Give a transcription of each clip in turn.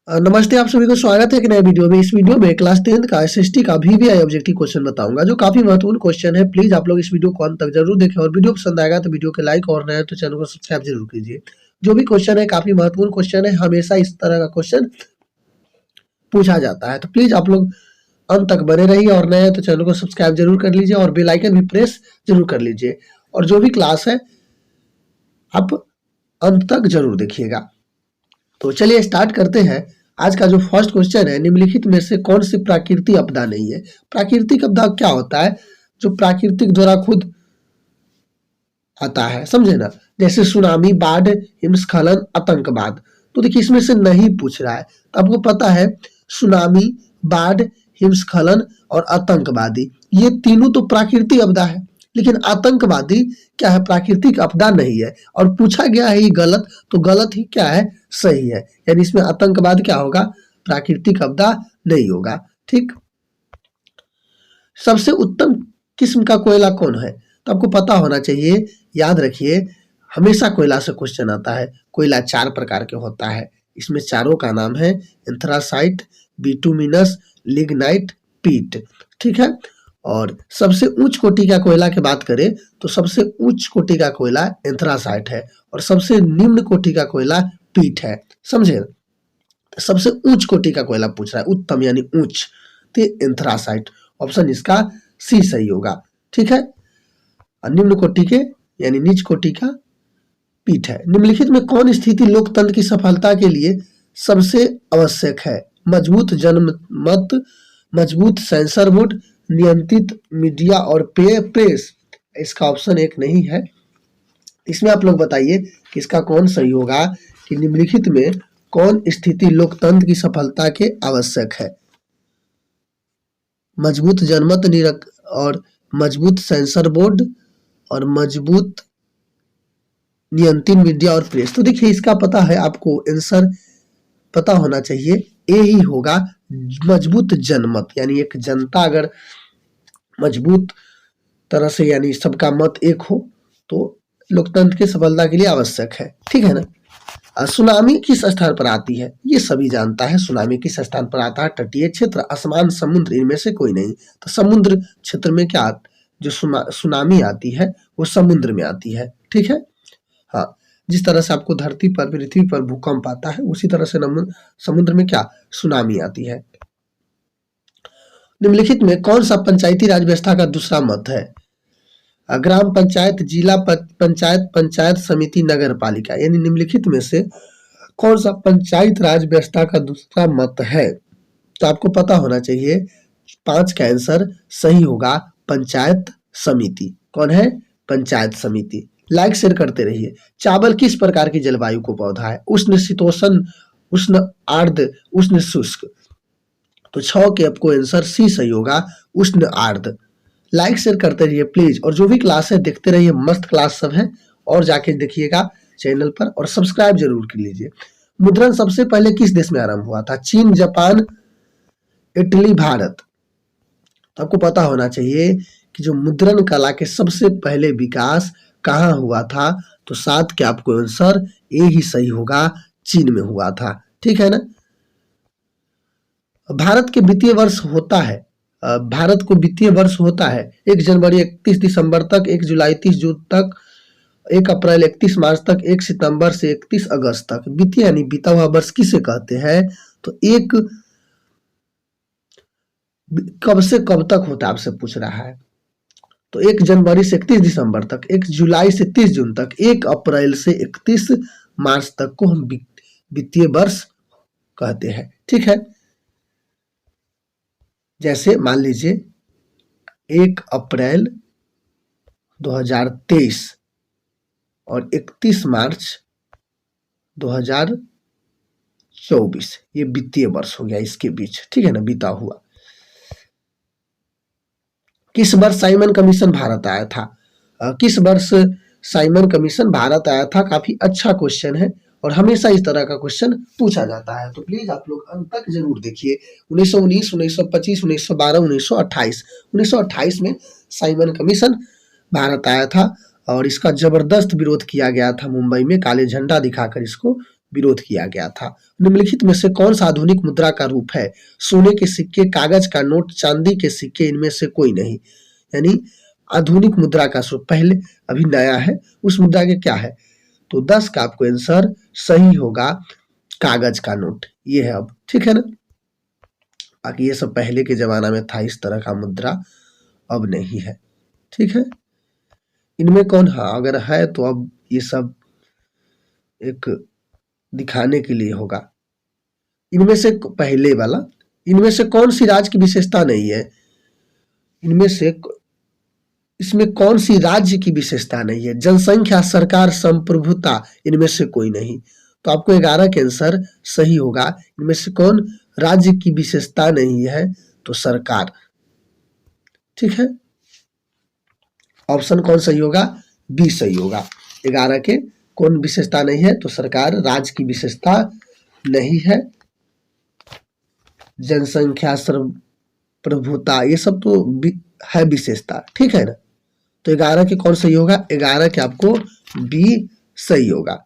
नमस्ते, आप सभी को स्वागत है एक नए वीडियो में। इस वीडियो में क्लास 10th का एसएसटी का वीवीआई ऑब्जेक्टिव क्वेश्चन बताऊंगा, जो काफी महत्वपूर्ण क्वेश्चन है। प्लीज आप लोग इस वीडियो को अंत तक जरूर देखें और वीडियो पसंद आएगा तो वीडियो को लाइक और नया तो चैनल को सब्सक्राइब जरूर कीजिए। जो भी क्वेश्चन है काफी महत्वपूर्ण क्वेश्चन है, हमेशा इस तरह का क्वेश्चन पूछा जाता है, तो प्लीज आप लोग अंत तक बने रहिए और नए तो चैनल को सब्सक्राइब जरूर कर लीजिए और बेल आइकन भी प्रेस जरूर कर लीजिए। और जो भी क्लास है आप अंत तक जरूर देखिएगा। तो चलिए स्टार्ट करते हैं। आज का जो फर्स्ट क्वेश्चन है, निम्नलिखित में से कौन सी प्राकृतिक आपदा नहीं है। प्राकृतिक आपदा क्या होता है? जो प्राकृतिक द्वारा खुद आता है, समझे ना, जैसे सुनामी, बाढ़, हिमस्खलन, आतंकवाद। तो देखिए इसमें से नहीं पूछ रहा है, तो आपको पता है सुनामी, बाढ़, हिमस्खलन और आतंकवादी, ये तीनों तो प्राकृतिक आपदा है। लेकिन आतंकवादी क्या है? प्राकृतिक आपदा नहीं है। और पूछा गया है ये गलत, तो गलत ही क्या है? सही है। यानी इसमें आतंकवाद क्या होगा? प्राकृतिक आपदा नहीं होगा। ठीक। सबसे उत्तम किस्म का कोयला कौन है? तो आपको पता होना चाहिए, याद रखिए, हमेशा कोयला से क्वेश्चन आता है। कोयला 4 प्रकार के होता है, इसमें चारों का नाम है एंथ्रासाइट, बिटुमिनस, लिग्नाइट, पीट। ठीक है। और सबसे उच्च कोटि का कोयला की बात करें तो सबसे उच्च कोटि का कोयला एंथ्रासाइट है और सबसे निम्न कोटि का कोयला पीट है। समझे? सबसे उच्च कोटि का कोयला पूछ रहा है, उत्तम यानी उच्च, तो एंथ्रासाइट। ऑप्शन इसका सी सही होगा। ठीक है। निम्न कोटि के यानी नीच कोटि का पीठ है। निम्नलिखित में कौन स्थिति लोकतंत्र की सफलता के लिए सबसे आवश्यक है? मजबूत जनमत, मजबूत सेंसर बोर्ड, नियंत्रित मीडिया और प्रेस। इसका ऑप्शन 1 नहीं है। इसमें आप लोग बताइए कि इसका कौन सही होगा, कि निम्नलिखित में कौन स्थिति लोकतंत्र की सफलता के आवश्यक है? मजबूत जनमत और मजबूत सेंसर बोर्ड और मजबूत नियंत्रित मीडिया और प्रेस। तो देखिए इसका पता है आपको, आंसर पता होना चाहिए, ए ही होगा, मजबूत जनमत। यानी एक जनता अगर मजबूत तरह से यानी सबका मत एक हो तो लोकतंत्र की सफलता के लिए आवश्यक है। ठीक है ना। सुनामी किस स्थान पर आती है? ये सभी जानता है, सुनामी किस स्थान पर आता है? तटीय क्षेत्र, आसमान, समुद्र, इनमें से कोई नहीं। तो समुद्र क्षेत्र में क्या जो सुनामी आती है वो समुद्र में आती है। ठीक है। हाँ, जिस तरह से आपको धरती पर, पृथ्वी पर भूकंप आता है, उसी तरह से समुद्र में क्या सुनामी आती है। निम्नलिखित में कौन सा पंचायती राज व्यवस्था का दूसरा मत है? ग्राम पंचायत, जिला पंचायत, पंचायत समिति, नगर पालिका। यानी निम्नलिखित में से कौन सा पंचायत राज व्यवस्था का दूसरा मत है? तो आपको पता होना चाहिए, 5 का आंसर सही होगा, पंचायत समिति। कौन है? पंचायत समिति। लाइक शेयर करते रहिए। चावल किस प्रकार की जलवायु को पौधा है? उष्ण शीतोष्ण, उष्ण आर्द्र, उष्ण शुष्क। तो 6 के आपको आंसर सी सही होगा, उष्ण आर्द्र। लाइक शेयर करते रहिए प्लीज, और जो भी क्लास है देखते रहिए, मस्त क्लास सब है, और जाके देखिएगा चैनल पर और सब्सक्राइब जरूर कर लीजिए। मुद्रण सबसे पहले किस देश में आरंभ हुआ था? चीन, जापान, इटली, भारत। तो आपको पता होना चाहिए कि जो मुद्रण कला के सबसे पहले विकास कहाँ हुआ था? तो 7 के आपको आंसर ए ही सही होगा, चीन में हुआ था। ठीक है ना। भारत के वित्तीय वर्ष होता है, भारत को वित्तीय वर्ष होता है 1 जनवरी 31 दिसंबर तक, 1 जुलाई 30 जून तक, 1 अप्रैल 31 मार्च तक, 1 सितंबर से 31 अगस्त तक। वित्तीय यानी बीता हुआ वर्ष किसे कहते हैं? तो एक कब से कब तक होता है आपसे पूछ रहा है। तो 1 जनवरी से 31 दिसंबर तक, 1 जुलाई से 30 जून तक, 1 अप्रैल से 31 मार्च तक को हम वित्तीय वर्ष कहते हैं। ठीक है। जैसे मान लीजिए 1 अप्रैल 2023 और 31 मार्च 2024, ये वित्तीय वर्ष हो गया इसके बीच। ठीक है ना, बीता हुआ। किस वर्ष साइमन कमीशन भारत आया था? किस वर्ष साइमन कमीशन भारत आया था? काफी अच्छा क्वेश्चन है और हमेशा इस तरह का क्वेश्चन पूछा जाता है, तो प्लीज आप लोग अंत तक जरूर देखिए। 1919, 1925, 1912, 1928। 1928 में साइमन कमीशन भारत आया था और इसका जबरदस्त विरोध किया गया था। मुंबई में काले झंडा दिखाकर इसको विरोध किया गया था। निम्नलिखित में से कौन सा आधुनिक मुद्रा का रूप है? सोने के सिक्के, कागज का नोट, चांदी के सिक्के, इनमें से कोई नहीं। यानी आधुनिक मुद्रा का स्वरूप पहले अभी नया है, उस मुद्रा के क्या है? तो 10 का आपको आंसर सही होगा कागज का नोट, ये है अब, ठीक है ना। बाकी ये सब पहले के जमाना में था इस तरह का मुद्रा, अब नहीं है, ठीक है। इनमें कौन, हाँ अगर है तो अब ये सब एक दिखाने के लिए होगा। इनमें से पहले वाला, इनमें से कौन सी राज्य की विशेषता नहीं है? इनमें से इसमें कौन सी राज्य की विशेषता नहीं है? जनसंख्या, सरकार, संप्रभुता, इनमें से कोई नहीं। तो आपको 11 के आंसर सही होगा। इनमें से कौन राज्य की विशेषता नहीं है? तो सरकार, ठीक है। ऑप्शन कौन सही होगा? बी सही होगा। 11 के कौन विशेषता नहीं है? तो सरकार, राज्य की विशेषता नहीं है। जनसंख्या, प्रभुता, ये सब तो है विशेषता, ठीक है ना। तो 11 के कौन सही होगा? 11 के आपको बी सही होगा।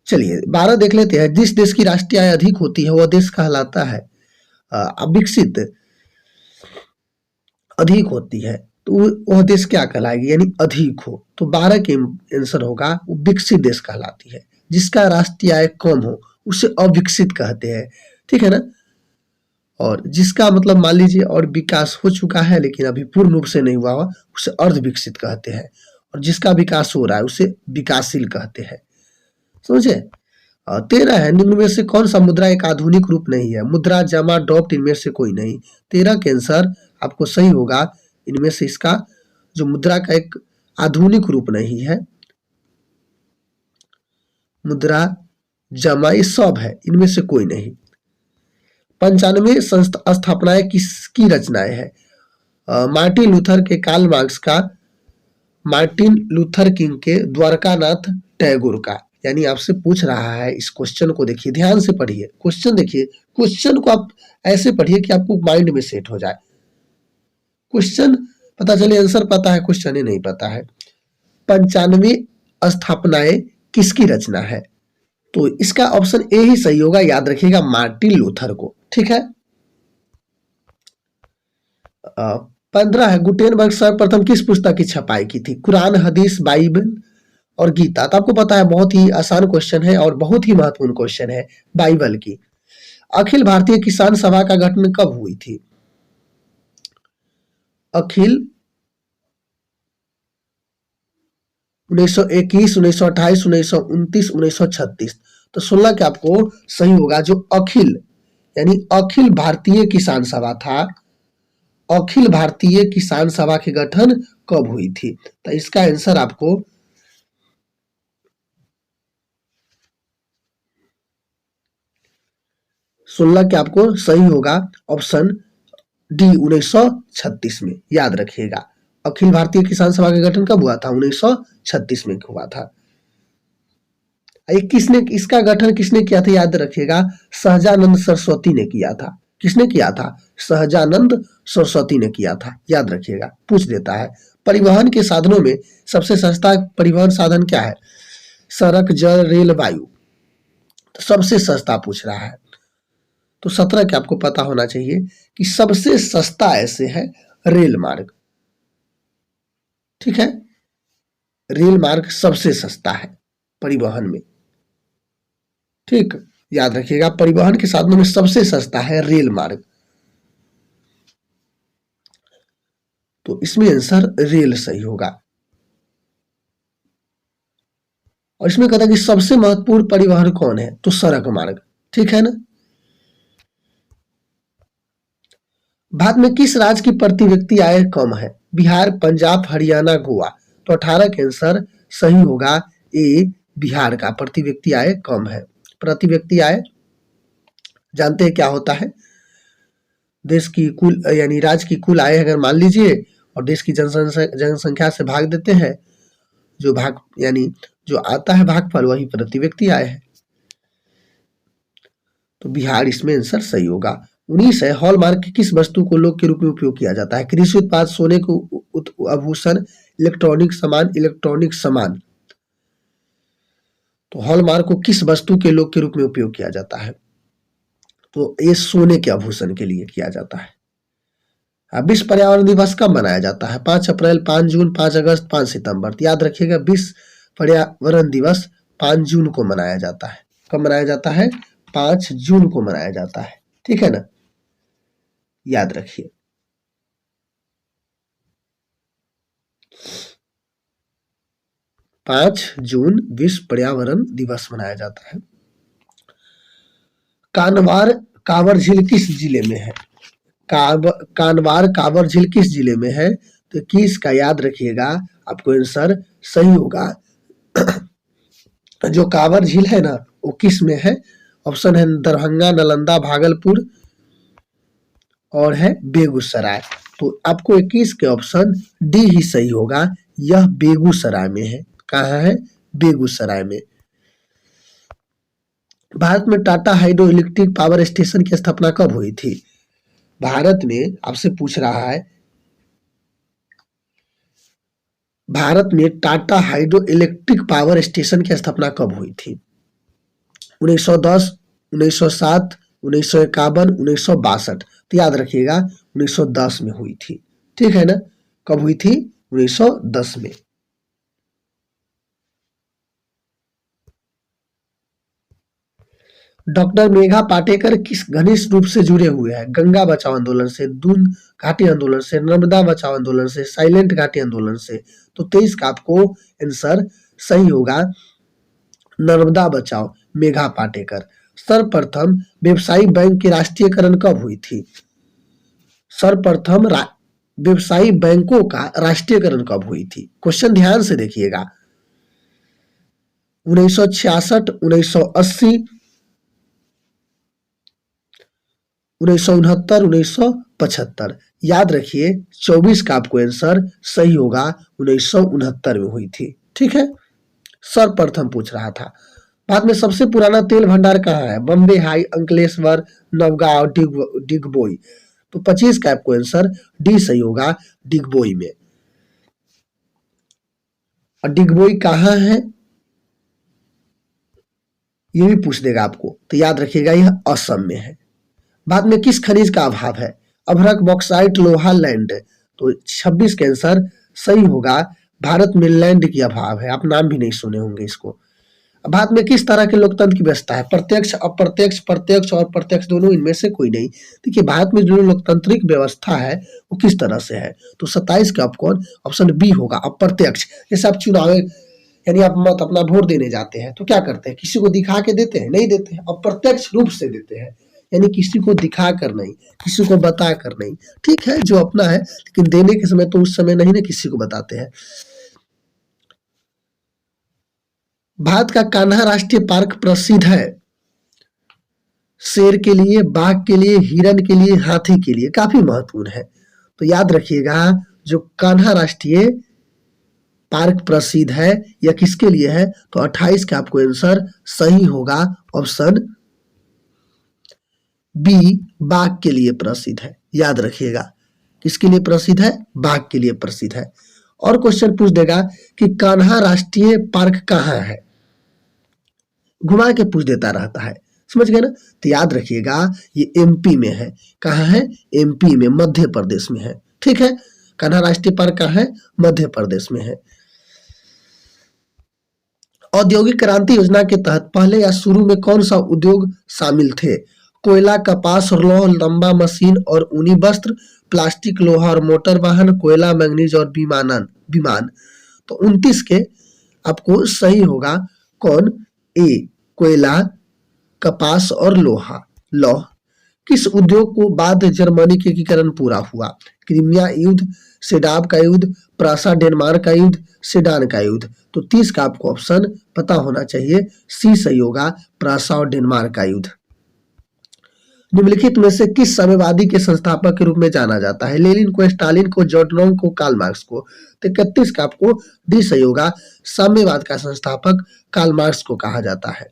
चलिए 12 देख लेते हैं। जिस देश की राष्ट्रीय आय अधिक होती है वह देश कहलाता है विकसित। अधिक होती है तो वह देश क्या कहलाएगी? यानी अधिक हो। तो 12 के आंसर होगा वो विकसित देश कहलाती है। जिसका राष्ट्रीय आय कम हो उसे अविकसित कहते हैं, ठीक है ना। और जिसका मतलब मान लीजिए और विकास हो चुका है लेकिन अभी पूर्ण रूप से नहीं हुआ हुआ, उसे अर्ध विकसित कहते हैं। और जिसका विकास हो रहा है उसे विकासशील कहते हैं, समझे। 13 है, निम्न में से कौन सा मुद्रा एक आधुनिक रूप नहीं है? मुद्रा, जमा, ड्रॉफ्ट, इनमें से कोई नहीं। 13 के आंसर आपको सही होगा। इनमें से इसका जो मुद्रा का एक आधुनिक रूप नहीं है, मुद्रा, जमा, ये सब है, इनमें से कोई नहीं। 95 स्थापनाएं किसकी रचनाएं है? मार्टिन लूथर के, कार्ल मार्क्स का, मार्टिन लूथर किंग के, द्वारकानाथ टैगोर का। यानी आपसे पूछ रहा है, इस क्वेश्चन को देखिए, ध्यान से पढ़िए क्वेश्चन, देखिए क्वेश्चन को आप ऐसे पढ़िए कि आपको माइंड में सेट हो जाए। क्वेश्चन पता चले, आंसर पता है, क्वेश्चन ही नहीं पता है। 95 स्थापनाएं किसकी रचना है? तो इसका ऑप्शन ए ही सही होगा, याद रखिएगा, मार्टिन लूथर को, ठीक है। 15 है, गुटेनबर्ग सर्वप्रथम किस पुस्तक की छपाई की थी? कुरान, हदीस, बाइबल और गीता। तो आपको पता है बहुत ही आसान क्वेश्चन है और बहुत ही महत्वपूर्ण क्वेश्चन है, बाइबल की। अखिल भारतीय किसान सभा का गठन कब हुई थी? अखिल 1921, 1928, 1929, 1936। तो 16 के आपको सही होगा। जो अखिल यानी अखिल भारतीय किसान सभा था, अखिल भारतीय किसान सभा के गठन कब हुई थी? तो इसका आंसर आपको सोलह के आपको सही होगा, ऑप्शन डी 1936 में, याद रखिएगा। अखिल भारतीय किसान सभा का गठन कब हुआ था? 1936 में हुआ था। किसने, इसका गठन किसने किया था? याद रखिएगा, सहजानंद सरस्वती ने किया था। किसने किया था? सहजानंद सरस्वती ने किया था, याद रखिएगा, पूछ देता है। परिवहन के साधनों में सबसे सस्ता परिवहन साधन क्या है? सड़क, जल, रेल, वायु। तो सबसे सस्ता पूछ रहा है। तो 17 के आपको पता होना चाहिए कि सबसे सस्ता ऐसे है रेल मार्ग, ठीक है। रेल मार्ग सबसे सस्ता है परिवहन में, ठीक, याद रखिएगा, परिवहन के साधनों में सबसे सस्ता है रेल मार्ग। तो इसमें आंसर रेल सही होगा। और इसमें कहता है कि सबसे महत्वपूर्ण परिवहन कौन है? तो सड़क मार्ग, ठीक है ना। भारत में किस राज्य की प्रति व्यक्ति आय कम है? बिहार, पंजाब, हरियाणा, गोवा। तो 18 के आंसर सही होगा ए, बिहार का प्रति व्यक्ति आय कम है। प्रति व्यक्ति आय जानते हैं क्या होता है? देश की कुल यानी राज्य की कुल आय अगर मान लीजिए और देश की जनसंख्या से भाग देते हैं, जो भाग यानी जो आता है भागफल, वही प्रति व्यक्ति आय है। तो बिहार इसमें आंसर सही होगा। 19 है, हॉलमार्क की किस वस्तु को लोग के रूप में उपयोग किया जाता है? कृषि उत्पाद, सोने को आभूषण, इलेक्ट्रॉनिक सामान, इलेक्ट्रॉनिक सामान। तो हॉलमार्क को किस वस्तु के लोग के रूप में उपयोग किया जाता है? तो ये सोने के आभूषण के लिए किया जाता है। विश्व पर्यावरण दिवस कब मनाया जाता है? 5 अप्रैल, 5 जून, 5 अगस्त, 5 सितंबर। तो याद रखिएगा, विश्व पर्यावरण दिवस 5 जून को मनाया जाता है। कब मनाया जाता है? 5 जून को मनाया जाता है। ठीक है ना, याद रखिए। पांच जून विश्व पर्यावरण दिवस मनाया जाता है। कानवार कांवर झील किस जिले में है? कानवार कांवर झील किस जिले में है? तो किस का याद रखिएगा, आपको आंसर सही होगा। जो कांवर झील है ना, वो किस में है? ऑप्शन है दरभंगा, नालंदा, भागलपुर और है बेगूसराय। तो आपको 21 के ऑप्शन डी ही सही होगा। यह बेगूसराय में है। कहाँ है? बेगूसराय में। भारत में Tata hydro electric power station की स्थापना कब हुई थी? भारत में आपसे पूछ रहा है, भारत में Tata hydro electric power station की स्थापना कब हुई थी? 1910, 1907, 1951, 1962। तो याद रखिएगा 1910 में हुई थी। ठीक है ना, कब हुई थी? 1910 में। डॉक्टर मेघा पाटेकर किस घनिष्ठ रूप से जुड़े हुए हैं? गंगा बचाओ आंदोलन से, दून घाटी आंदोलन से, नर्मदा बचाओ आंदोलन से, साइलेंट घाटी आंदोलन से। तो 23 का आपको आंसर सही होगा, नर्मदा बचाओ, मेघा पाटेकर। सर्वप्रथम व्यवसायिक बैंक की राष्ट्रीयकरण कब हुई थी? सर्वप्रथम व्यवसायिक बैंकों का राष्ट्रीयकरण कब हुई थी? क्वेश्चन ध्यान से देखिएगा। 1966, 1980, 1969, 1975। याद रखिए 24 का आपको आंसर सही होगा, 1969 में हुई थी। ठीक है, सर्वप्रथम पूछ रहा था। भारत में सबसे पुराना तेल भंडार कहाँ है? बम्बे हाई, अंकलेश्वर, नवगांव, डिगबोई। तो 25 का आपको आंसर डी सही होगा, डिगबोई में। और डिगबोई कहाँ है ये भी पूछ देगा आपको, तो याद रखिएगा यह असम में है। भारत में किस खनिज का अभाव है? अभ्रक, बॉक्साइट, लोहा, लैंड। तो 26 का आंसर सही होगा, भारत में लैंड की अभाव है। आप नाम भी नहीं सुने होंगे इसको। भारत में किस तरह के लोकतंत्र की व्यवस्था है? प्रत्यक्ष, अप्रत्यक्ष, प्रत्यक्ष और प्रत्यक्ष दोनों, इनमें से कोई नहीं। देखिए भारत में जो लोकतांत्रिक व्यवस्था है वो किस तरह से है? तो 27 का आपको ऑप्शन बी होगा, अप्रत्यक्ष। जैसे आप चुनाव यानी आप मत अपना वोट देने जाते हैं तो क्या करते हैं? किसी को दिखा के देते हैं? नहीं देते हैं, अप्रत्यक्ष रूप से देते हैं। यानी किसी को दिखा कर नहीं, किसी को बता कर नहीं। ठीक है, जो अपना है, लेकिन देने के समय तो उस समय नहीं ना किसी को बताते हैं। भारत का कान्हा राष्ट्रीय पार्क प्रसिद्ध है शेर के लिए, बाघ के लिए, हिरन के लिए, हाथी के लिए। काफी महत्वपूर्ण है। तो याद रखिएगा जो कान्हा राष्ट्रीय पार्क प्रसिद्ध है यह किसके लिए है? तो 28 का आपको आंसर सही होगा, ऑप्शन बी, बाघ के लिए प्रसिद्ध है। याद रखिएगा किसके लिए प्रसिद्ध है? बाघ के लिए प्रसिद्ध है। और क्वेश्चन पूछ देगा कि कान्हा राष्ट्रीय पार्क कहाँ है, घुमा के पूछ देता रहता है, समझ गए ना। तो याद रखिएगा ये एमपी में है। कहाँ है? एमपी में, मध्य प्रदेश में है। ठीक है, कान्हा राष्ट्रीय पार्क कहाँ है? मध्य प्रदेश में है। औद्योगिक क्रांति योजना के तहत पहले या शुरू में कौन सा उद्योग शामिल थे? कोयला, कपास, लौह, लंबा मशीन और ऊनी वस्त्र, प्लास्टिक, लोहा और मोटर वाहन, कोयला, मैंगनीज और विमान। तो 29 के आपको सही होगा कौन? ए, कोयला, कपास और लौह। किस उद्योग को बाद जर्मनी के एकीकरण पूरा हुआ? क्रीमिया युद्ध, सेडाब का युद्ध, प्रासा डेनमार्क का युद्ध, सेडान का युद्ध। तो 30 का आपको ऑप्शन पता होना चाहिए, सी सही होगा, प्रासा और डेनमार्क का युद्ध। निम्नलिखित में से किस साम्यवादी के संस्थापक के रूप में जाना जाता है? लेनिन को, स्टालिन को, जॉर्डनोव को, कार्ल मार्क्स को। तो 31 का आपको डी सही होगा, साम्यवाद का संस्थापक कार्ल मार्क्स को कहा जाता है।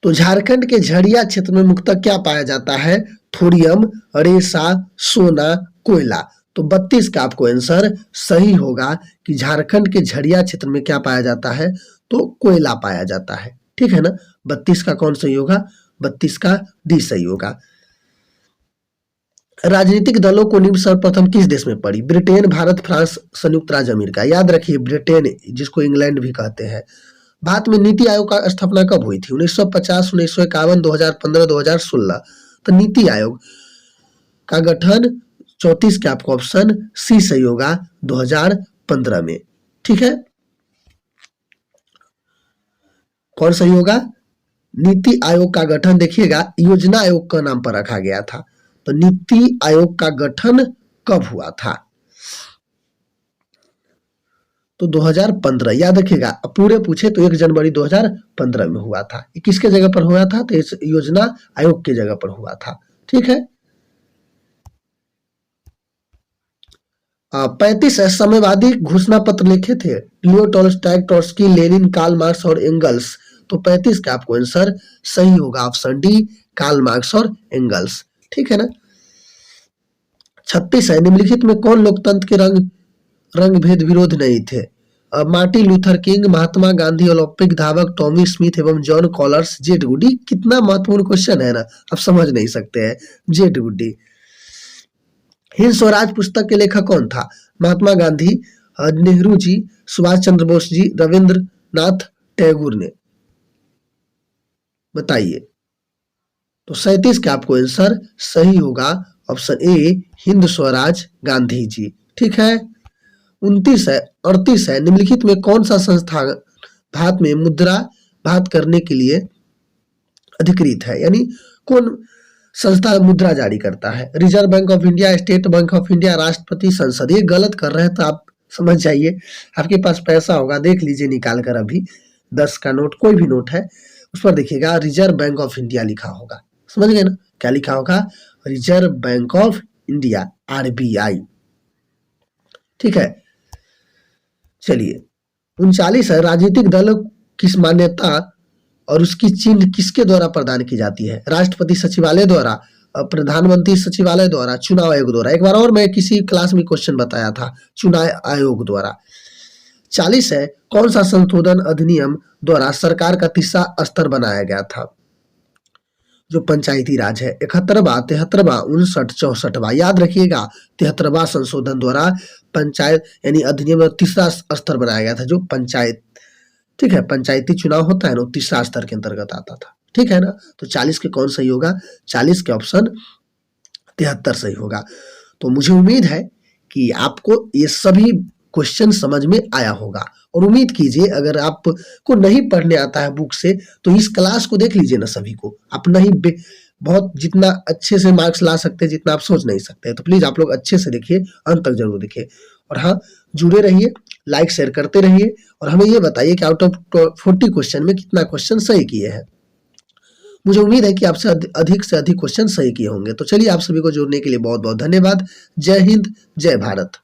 तो झारखंड के झरिया क्षेत्र में मुख्यतः क्या पाया जाता है? थोरियम, रेशा, सोना, कोयला। तो 32 का आपको आंसर सही होगा कि झारखंड के झरिया क्षेत्र में क्या पाया जाता है? तो कोयला पाया जाता है। ठीक है ना। 32 का कौन सही होगा? 32 का डी सही होगा। राजनीतिक दलों को नींव सर्वप्रथम किस देश में पड़ी? ब्रिटेन, भारत, फ्रांस, संयुक्त राज्य अमेरिका। याद रखिए ब्रिटेन, जिसको इंग्लैंड भी कहते हैं। भारत में नीति आयोग का स्थापना कब हुई थी? 1950, 1951, 2015, 2016। तो नीति आयोग का गठन 34 के आपको ऑप्शन सी सही होगा 2015 में। ठीक है, कौन सही होगा? नीति आयोग का गठन देखिएगा योजना आयोग का नाम पर रखा गया था। तो नीति आयोग का गठन कब हुआ था? तो 2015। याद रखिएगा, पूरे पूछे तो 1 जनवरी 2015 में हुआ था। किसके जगह पर हुआ था? तो इस योजना आयोग की जगह पर हुआ था। ठीक है। 35 साम्यवादी घोषणा पत्र लिखे थे Leo Tolstoy, Trotsky, Lenin, Karl Marx और एंगल्स। तो 35 का आपको आंसर सही होगा ऑप्शन डी, कार्ल मार्क्स और एंगल्स। ठीक है ना। 36 है, निम्नलिखित में कौन लोकतंत्र के रंग भेद विरोध नहीं थे? Martin Luther king, Mahatma Gandhi, Olympic धावक टॉमी स्मिथ एवं जॉन कॉलर्स, जेड गुडी। कितना महत्वपूर्ण क्वेश्चन है ना, आप समझ नहीं सकते हैं। जेड गुडी। हिंद स्वराज पुस्तक के लेखक कौन था? महात्मा गांधी, नेहरू जी, सुभाष चंद्र बोस जी, रविंद्रनाथ टैगोर ने। बताइए। तो 37 का आपको आंसर सही होगा ऑप्शन ए, हिंद स्वराज गांधी जी। ठीक है। 38 है, निम्नलिखित में कौन सा संस्थान भारत में मुद्रा बात करने के लिए अधिकृत है? यानी कौन संस्था मुद्रा जारी करता है? Reserve bank of India, state bank of India, राष्ट्रपति, संसद। ये गलत कर रहे हैं तो आप समझ जाइए। आपके पास पैसा होगा, देख लीजिए निकाल कर, अभी 10 का नोट, कोई भी नोट है, उस पर देखिएगा रिजर्व बैंक ऑफ इंडिया लिखा होगा। समझ गए ना, क्या लिखा होगा? Reserve bank of India, RBI. ठीक है। चलिए 39 है, राजनीतिक दल किस मान्यता और उसकी चिन्ह किसके द्वारा प्रदान की जाती है? राष्ट्रपति सचिवालय द्वारा, प्रधानमंत्री सचिवालय द्वारा, चुनाव आयोग द्वारा। एक बार और मैं किसी क्लास में क्वेश्चन बताया था, चुनाव आयोग द्वारा। 40 है, कौन सा संशोधन अधिनियम द्वारा सरकार का तीसरा स्तर बनाया गया था? जो पंचायती राज है। 71वां, 73वां, 59, 64वां। याद रखिएगा 73वां संशोधन द्वारा पंचायत यानी अधिनियम तीसरा स्तर बनाया गया था, जो पंचायत। ठीक है, पंचायती चुनाव होता है ना, तीसरा स्तर के अंतर्गत आता था। ठीक है ना। तो 40 के कौन सही होगा? 40 के ऑप्शन 73 सही होगा। तो मुझे उम्मीद है कि आपको ये सभी क्वेश्चन समझ में आया होगा, और उम्मीद कीजिए अगर आपको नहीं पढ़ने आता है बुक से तो इस क्लास को देख लीजिए ना सभी को। आप नहीं बहुत जितना अच्छे से मार्क्स ला सकते हैं जितना आप सोच नहीं सकते, तो प्लीज आप लोग अच्छे से देखिए, अंत तक जरूर देखिए। और हाँ, जुड़े रहिए, लाइक शेयर करते रहिए, और हमें ये बताइए कि आउट ऑफ 40 क्वेश्चन में कितना क्वेश्चन सही किए हैं। मुझे उम्मीद है कि आपसे अधिक से अधिक क्वेश्चन सही किए होंगे। तो चलिए, आप सभी को जुड़ने के लिए बहुत बहुत धन्यवाद। जय हिंद, जय भारत।